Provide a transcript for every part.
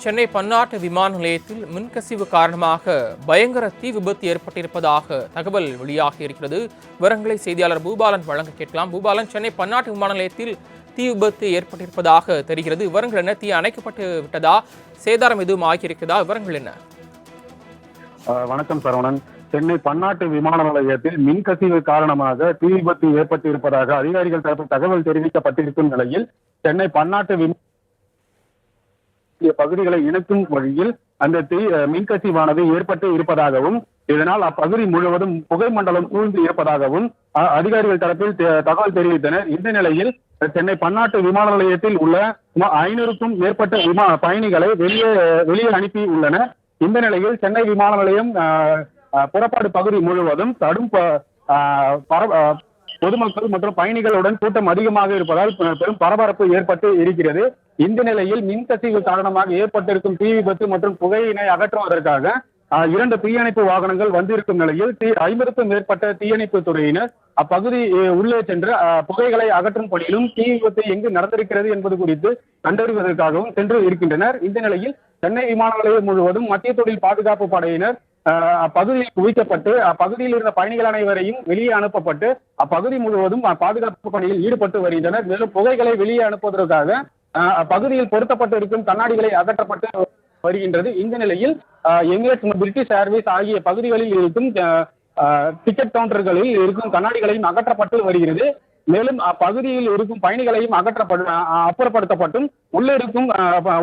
சென்னை பன்னாட்டு விமான நிலையத்தில் மின்கசிவு காரணமாக பயங்கர தீ விபத்து ஏற்பட்டிருப்பதாக தகவல் வெளியாகி இருக்கிறது. விவரங்களை செய்தியாளர் பூபாலன் வழங்க கேட்கலாம். பூபாலன், சென்னை பன்னாட்டு விமான நிலையத்தில் தீ விபத்து ஏற்பட்டிருப்பதாக தெரிகிறது. விவரங்கள் என்ன? தீ அணைக்கப்பட்டு விட்டதா? சேதாரம் எதுவும் ஆகியிருக்கிறதா? விவரங்கள் என்ன? வணக்கம் சரவணன். சென்னை பன்னாட்டு விமான நிலையத்தில் மின்கசிவு காரணமாக தீ விபத்து ஏற்பட்டு இருப்பதாக அதிகாரிகள் தரப்பு தகவல் தெரிவிக்கப்பட்டிருக்கும் நிலையில் சென்னை பன்னாட்டு பகுதிகளை இணைக்கும் வழியில் அந்த மின்கசிவானது ஏற்பட்டு இருப்பதாகவும் இதனால் அப்பகுதி முழுவதும் புகை மண்டலம் சூழ்ந்து இருப்பதாகவும் அதிகாரிகள் தரப்பில் தகவல் தெரிவித்தனர். இந்த நிலையில் சென்னை பன்னாட்டு விமான நிலையத்தில் உள்ள 500க்கும் மேற்பட்ட பயணிகளை வெளியே அனுப்பி உள்ளனர். இந்த நிலையில் சென்னை விமான நிலையம் புறப்பாடு பகுதி முழுவதும் கடும் பொதுமக்கள் மற்றும் பயணிகளுடன் கூட்டம் அதிகமாக இருப்பதால் பெரும் பரபரப்பு ஏற்பட்டு இருக்கிறது. இந்த நிலையில் மின்கசிவு காரணமாக ஏற்பட்டிருக்கும் தீ விபத்து மற்றும் புகையினை அகற்றுவதற்காக 2 தீயணைப்பு வாகனங்கள் வந்திருக்கும் நிலையில் 50க்கும் மேற்பட்ட தீயணைப்பு துறையினர் அப்பகுதி உள்ளே சென்று புகைகளை அகற்றும் பணியிலும் தீ விபத்து எங்கு நடந்திருக்கிறது என்பது குறித்து கண்டறிவதற்காகவும் சென்று இருக்கின்றனர். இந்த நிலையில் சென்னை விமான நிலையம் முழுவதும் மத்திய தொழில் பாதுகாப்பு படையினர் அப்பகுதியில் குவிக்கப்பட்டு அப்பகுதியில் இருந்த பயணிகள் அனைவரையும் வெளியே அனுப்பப்பட்டு அப்பகுதி முழுவதும் பாதுகாப்பு பணியில் ஈடுபட்டு வருகின்றனர். மேலும் புகைகளை வெளியே அனுப்புவதற்காக அப்பகுதியில் பொருத்தப்பட்டு இருக்கும் கண்ணாடிகளை அகற்றப்பட்டு வருகின்றது. இந்த நிலையில் எமிரேட்ஸ், பிரிட்டிஷ் ஏர்வேஸ் ஆகிய பகுதிகளில் இருக்கும் டிக்கெட் கவுண்டர்களில் இருக்கும் கண்ணாடிகளையும் அகற்றப்பட்டு வருகிறது. மேலும் அப்பகுதியில் இருக்கும் பயணிகளையும் அப்புறப்படுத்தப்பட்டும் உள்ளே இருக்கும்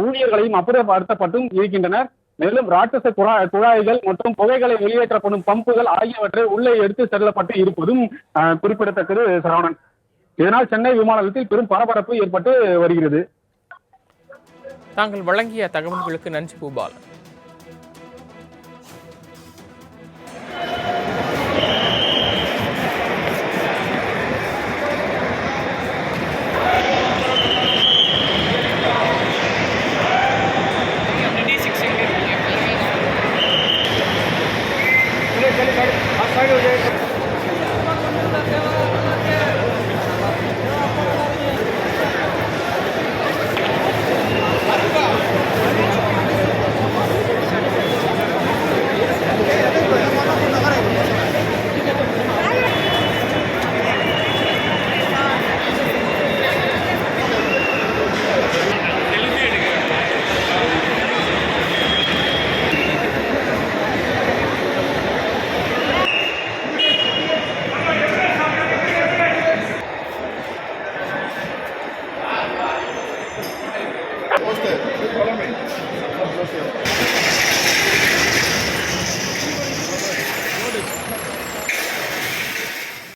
ஊழியர்களையும் அப்புறப்படுத்தப்பட்டும் இருக்கின்றனர். மேலும் ராட்சச குழாய்கள் மற்றும் புகைகளை வெளியேற்றப்படும் பம்புகள் ஆகியவற்றை உள்ளே எடுத்து செல்லப்பட்டு இருப்பதும் குறிப்பிடத்தக்கது சரவணன். இதனால் சென்னை விமான நிலையத்தில் பெரும் பரபரப்பு ஏற்பட்டு வருகிறது. தாங்கள் வழங்கிய தகவல்களுக்கு நன்றி பூபாலன்.